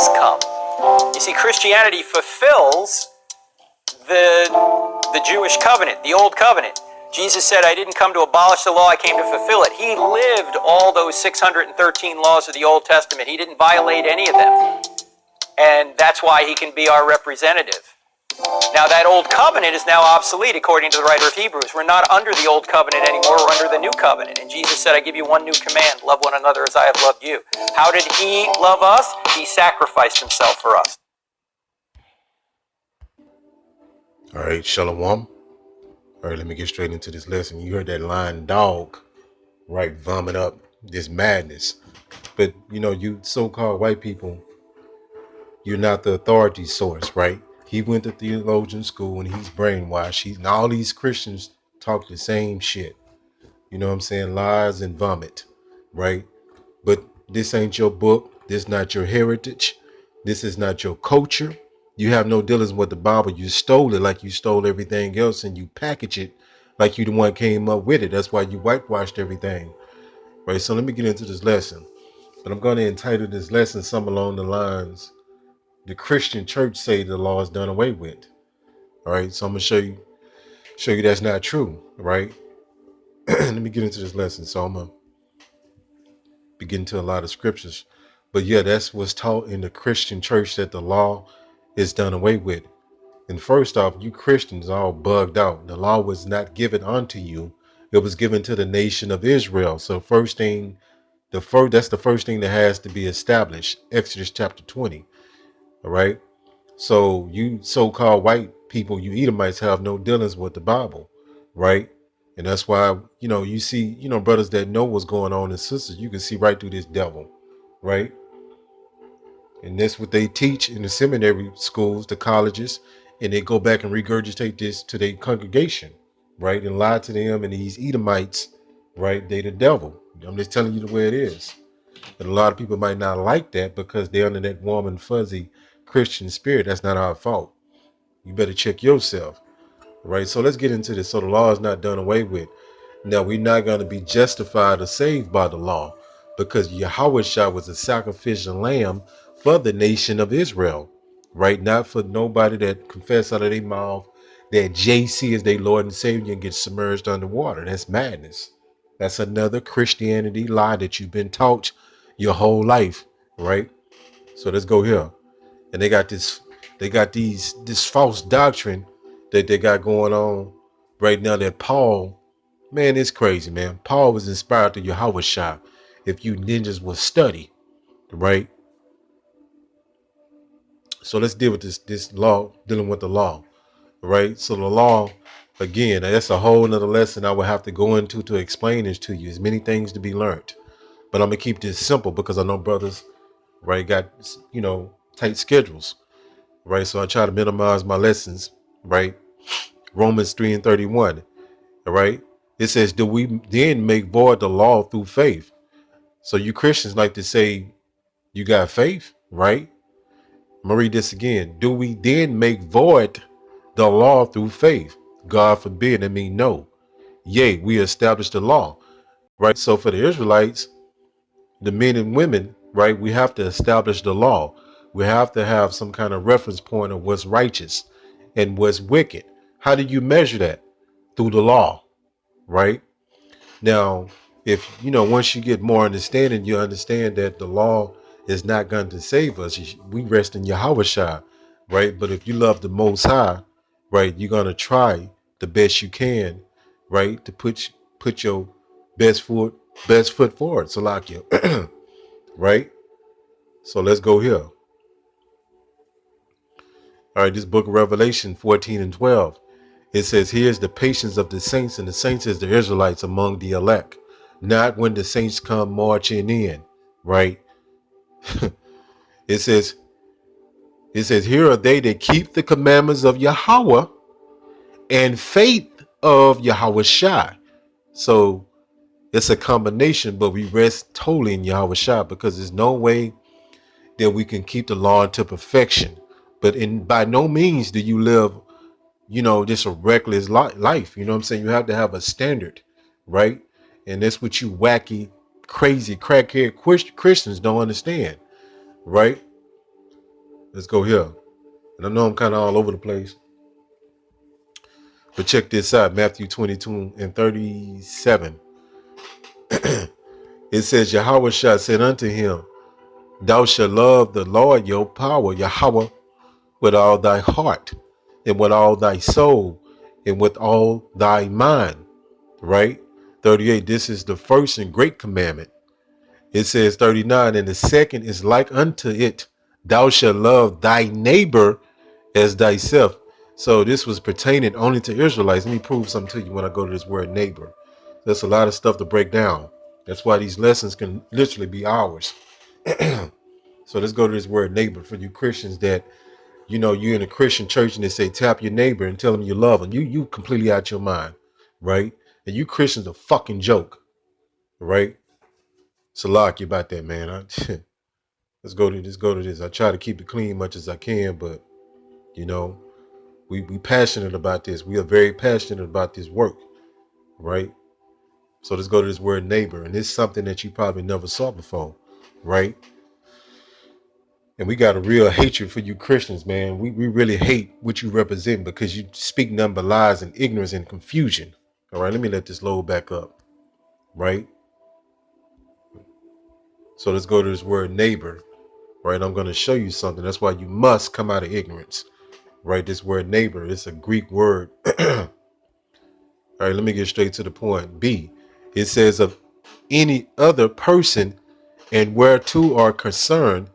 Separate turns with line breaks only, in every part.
this come? You see, Christianity fulfills the Jewish covenant, the old covenant. Jesus said, I didn't come to abolish the law, I came to fulfill it. He lived all those 613 laws of the Old Testament. He didn't violate any of them. And that's why he can be our representative. Now, that old covenant is now obsolete, according to the writer of Hebrews. We're not under the old covenant anymore, we're under the new covenant. And Jesus said, I give you one new command, love one another as I have loved you. How did he love us? He sacrificed himself for us.
All right, Shalom. All right, let me get straight into this lesson. You heard that lying dog, right, vomit up this madness. But, you so-called white people, you're not the authority source, right? He went to theologian school and he's brainwashed. And all these Christians talk the same shit. You know what I'm saying? Lies and vomit, right? But this ain't your book. This not your heritage. This is not your culture. You have no dealings with the Bible. You stole it like you stole everything else, and you package it like you the one came up with it. That's why you whitewashed everything, right? So let me get into this lesson. But I'm going to entitle this lesson something along the lines, the Christian church say the law is done away with. All right, so I'm gonna show you that's not true, right? Let me get into this lesson. So I'm gonna begin to a lot of scriptures, but yeah, that's what's taught in the Christian church, that the law is done away with. And first off, you Christians are all bugged out. The law was not given unto you; it was given to the nation of Israel. So that's the first thing that has to be established. Exodus chapter 20. All right. So you so-called white people, you Edomites, have no dealings with the Bible, right? And that's why, you see, brothers that know what's going on, and sisters, you can see right through this devil, right? And that's what they teach in the seminary schools, the colleges, and they go back and regurgitate this to their congregation, right? And lie to them, and these Edomites, right? They the devil. I'm just telling you the way it is. And a lot of people might not like that because they're under that warm and fuzzy Christian spirit. That's not our fault. You better check yourself, right? So let's get into this. So the law is not done away with. Now, we're not going to be justified or saved by the law because Yahweh was a sacrificial lamb for the nation of Israel, right? Not for nobody that confess out of their mouth that JC is their Lord and Savior and get submerged underwater. That's madness. That's another Christianity lie that you've been taught your whole life, right? So let's go here. And they got this false doctrine that they got going on right now, that Paul, man, it's crazy, man. Paul was inspired to Yahweh Shah. If you ninjas will study, right? So let's deal with this law, dealing with the law, right? So the law, again, that's a whole nother lesson I would have to go into to explain this to you. There's many things to be learned, but I'm gonna keep this simple because I know brothers, right, got, tight schedules. Right, so I try to minimize my lessons, right? Romans 3:31, all right? It says, do we then make void the law through faith? So you Christians like to say you got faith, right? I'm gonna read this again. Do we then make void the law through faith? God forbid. I mean, no. Yea, we establish the law, right? So for the Israelites, the men and women, right, we have to establish the law. We have to have some kind of reference point of what's righteous and what's wicked. How do you measure that? Through the law, right? Now, if, once you get more understanding, you understand that the law is not going to save us. We rest in Yahweh Shai, right? But if you love the Most High, right, you're going to try the best you can, right, to put your best foot forward. So like you, right? So let's go here. All right, this book of Revelation 14:12. It says, here's the patience of the saints, and the saints is the Israelites among the elect. Not when the saints come marching in, right? It says, here are they that keep the commandments of Yahweh and faith of Yahweh Shai. So it's a combination, but we rest totally in Yahweh Shai because there's no way that we can keep the law to perfection. But by no means do you live, just a reckless life. You know what I'm saying? You have to have a standard, right? And that's what you wacky, crazy, crackhead Christians don't understand, right? Let's go here. And I know I'm kind of all over the place, but check this out. Matthew 22 and 37. It says, Yahweh said unto him, thou shalt love the Lord your power, Yahweh, with all thy heart, and with all thy soul, and with all thy mind. Right? 38. This is the first and great commandment. It says 39, and the second is like unto it. Thou shalt love thy neighbor as thyself. So this was pertaining only to Israelites. Let me prove something to you when I go to this word neighbor. There's a lot of stuff to break down. That's why these lessons can literally be hours. So let's go to this word neighbor for you Christians that, you're in a Christian church and they say, tap your neighbor and tell them you love them. You completely out your mind, right? And you Christians a fucking joke, right? Salak, you about that, man. Let's go to this. I try to keep it clean much as I can, but we passionate about this. We are very passionate about this work, right? So let's go to this word neighbor, and it's something that you probably never saw before, right? And we got a real hatred for you Christians, man. We really hate what you represent because you speak nothing but lies and ignorance and confusion. All right, let me let this load back up, right? So let's go to this word neighbor, right? I'm going to show you something. That's why you must come out of ignorance, right? This word neighbor, it's a Greek word. All right, let me get straight to the point. B, it says of any other person, and where two are concerned,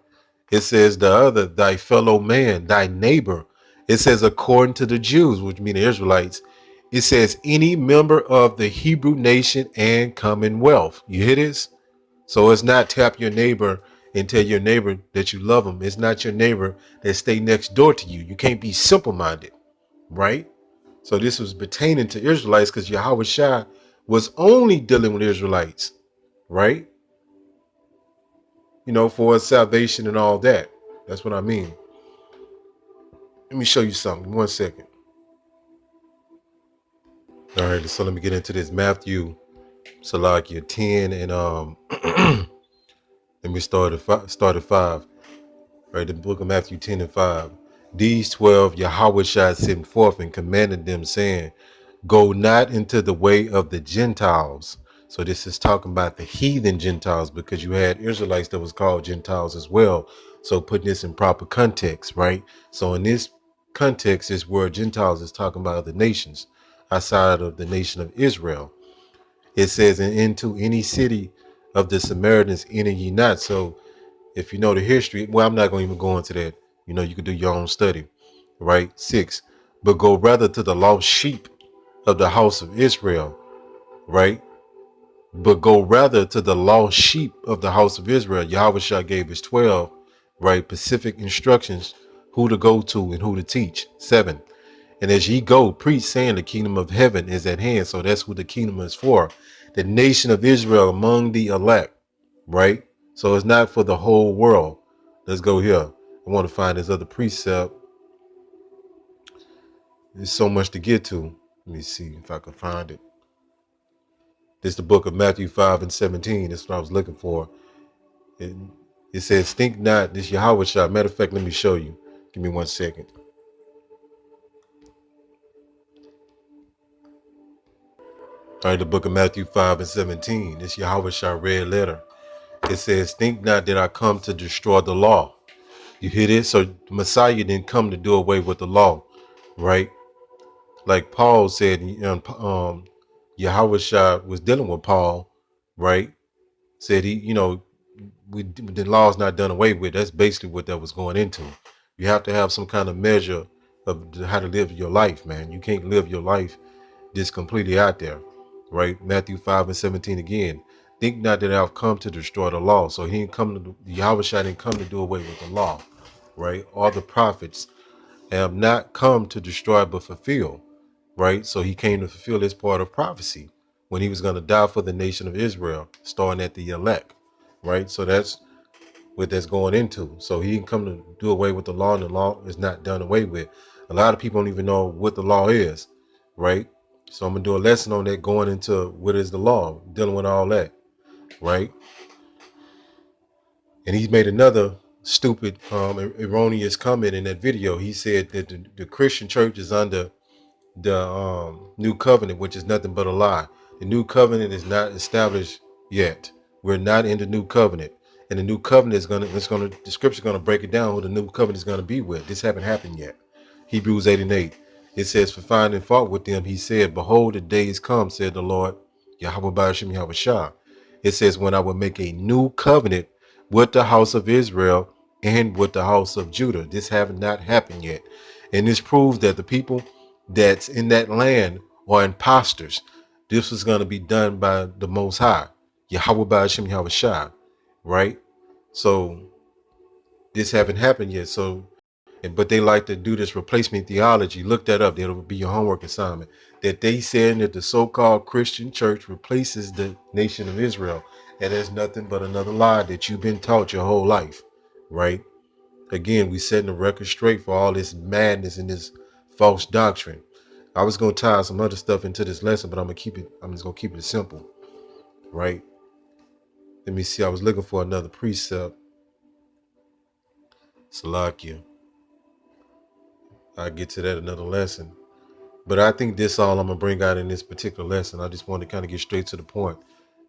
it says the other, thy fellow man, thy neighbor. It says according to the Jews, which mean the Israelites, it says any member of the Hebrew nation and commonwealth. You hear this? So it's not tap your neighbor and tell your neighbor that you love them. It's not your neighbor that stay next door to you. You can't be simple-minded, right? So this was pertaining to Israelites because Yahweh Shai was only dealing with Israelites, right? For salvation and all that. That's what I mean. Let me show you something. 1 second. All right, so let me get into this. Matthew, Salakia 10, and let me start at 5. All right, the book of Matthew 10 and 5. These 12 Yahweh Shai sent forth and commanded them, saying, go not into the way of the Gentiles. So this is talking about the heathen Gentiles because you had Israelites that was called Gentiles as well. So putting this in proper context, right? So in this context, this word Gentiles is talking about other nations outside of the nation of Israel. It says, and into any city of the Samaritans enter ye not. So if you know the history, well, I'm not going to even go into that. You could do your own study, right? 6, but go rather to the lost sheep of the house of Israel, right? But go rather to the lost sheep of the house of Israel. Yahweh Shah gave his 12, right, specific instructions who to go to and who to teach. 7, and as ye go, preach, saying the kingdom of heaven is at hand. So that's what the kingdom is for. The nation of Israel among the elect, right? So it's not for the whole world. Let's go here. I want to find this other precept. There's so much to get to. Let me see if I can find it. This is the book of Matthew 5 and 17. That's what I was looking for. It says, think not, this Yahweh Shah. Matter of fact, let me show you. Give me 1 second. All right, the book of Matthew 5 and 17. This Yahweh Shah red letter. It says, think not that I come to destroy the law. You hear this? So the Messiah didn't come to do away with the law, right? Like Paul said, Yahweh Shah was dealing with Paul, right? Said the law's not done away with. That's basically what that was going into. You have to have some kind of measure of how to live your life, man. You can't live your life just completely out there, right? Matthew 5 and 17 again. Think not that I've come to destroy the law. So he didn't come to, Yahweh Shai didn't come to do away with the law, right? All the prophets have not come to destroy but fulfill, right? So he came to fulfill his part of prophecy when he was going to die for the nation of Israel, starting at the elect, right? So that's what that's going into. So he didn't come to do away with the law, and the law is not done away with. A lot of people don't even know what the law is, right? So I'm gonna do a lesson on that, going into what is the law, dealing with all that, right? And he's made another stupid, erroneous comment in that video. He said that the Christian church is under the new covenant, which is nothing but a lie. The new covenant is not established yet. We're not in the new covenant, and the new covenant is the scripture is gonna break it down who the new covenant is gonna be with. This haven't happened yet. Hebrews 8 and 8. It says, for finding fault with them, he said, behold, the days come, said the Lord, Yahweh Ba'ashim Yahweh Shah. It says, when I will make a new covenant with the house of Israel and with the house of Judah. This have not happened yet. And this proves that the people that's in that land are imposters. This was going to be done by the Most High, Yahweh Ba'ashim Yahweh Shah, right? So this haven't happened yet. So, but they like to do this replacement theology. Look that up. That'll be your homework assignment. That they saying that the so-called Christian church replaces the nation of Israel. And that's nothing but another lie that you've been taught your whole life, right? Again, we setting the record straight for all this madness and this false doctrine. I was gonna tie some other stuff into this lesson, but I'm just gonna keep it simple, right? Let me see. I was looking for another precept. Salakia. I'll get to that another lesson. But I think this all I'm gonna bring out in this particular lesson. I just want to kind of get straight to the point,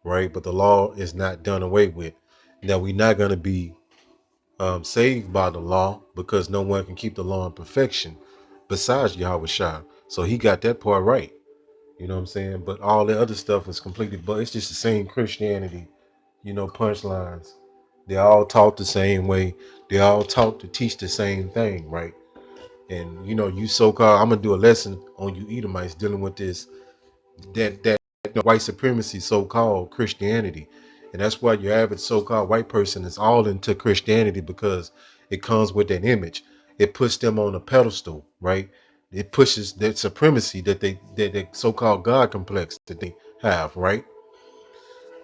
right? But the law is not done away with. Now we're not gonna be saved by the law because no one can keep the law in perfection besides Yahweh Shah. So he got that part right. You know what I'm saying? But all the other stuff is completely, but it's just the same Christianity, punchlines. They all taught the same way. They all taught to teach the same thing, right? And you so-called, I'm gonna do a lesson on you Edomites dealing with this that white supremacy, so-called Christianity. And that's why your average so-called white person is all into Christianity, because it comes with that image. It puts them on a pedestal, right? It pushes that supremacy that so-called God complex that they have, right?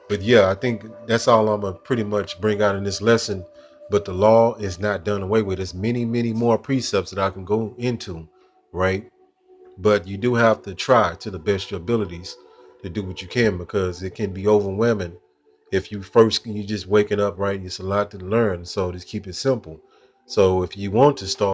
But yeah, I think that's all I'm gonna pretty much bring out in this lesson. But the law is not done away with. There's many, many more precepts that I can go into, right? But you do have to try to the best of your abilities to do what you can, because it can be overwhelming if you just waking up, right? It's a lot to learn. So just keep it simple. So if you want to start